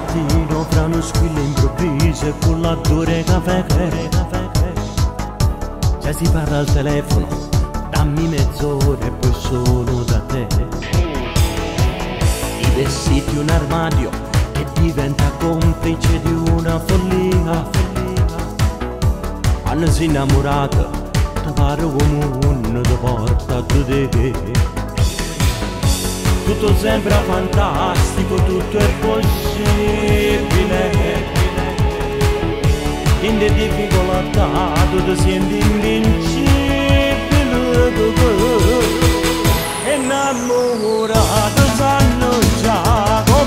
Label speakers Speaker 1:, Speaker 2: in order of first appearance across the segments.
Speaker 1: mattino fra uno squillo improvviso e con l'odore caffè già si parla al telefono, dammi mezz'ora e poi sono da te. I vestiti, un armadio che diventa complice di una follia. Quando sei innamorato ti pare come uno ti porta a te. Tutto sembra fantastico, tutto è possibile. In de difficoltà tu ti senti invincibile. Innamorato sanno già che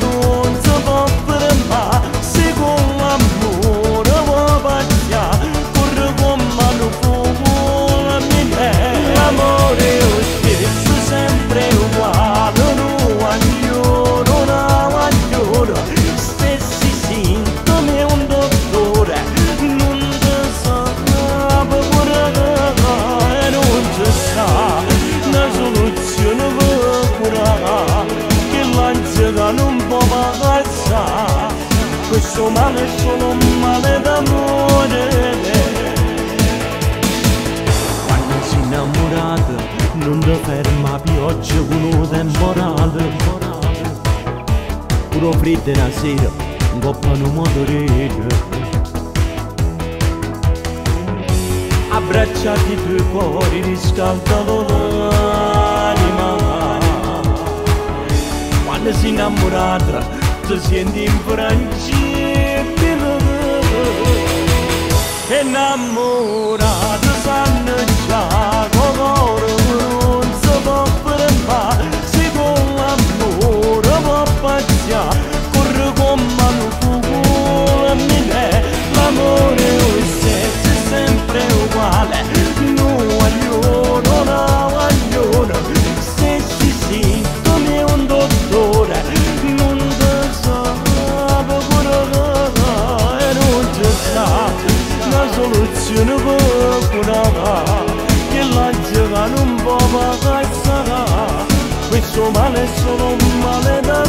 Speaker 1: non si può fermare. Se con l'amore vuoi pacciare, corre con mano fuoco la mia. L'amore è lo stesso, sempre uguale, non agnoro, stessi sintomi e un dottore non ti sarebbe curare e non ci sta una soluzione per curare che l'ansietà non può passare. Questo male è solo un male d'amore. Quando sei innamorato non ti ferma pioggia con un temporale. Puro freddo una sera, un coppano motorino. Abbracciati i tuoi cuori, riscaldano l'anima. Quando sei innamorata, ti senti infrangibile. Innamorato sanno già che loro non si può fermare. Se con l'amore può pacciare, corre con mano fuoco la mia. L'amore è lo stesso, è sempre uguale, non agnoro, stessi sintomi e un dottore non ti sarebbe curare e non ci sta una soluzione per curare che l'ansietà non può passare. Questo male è solo un male da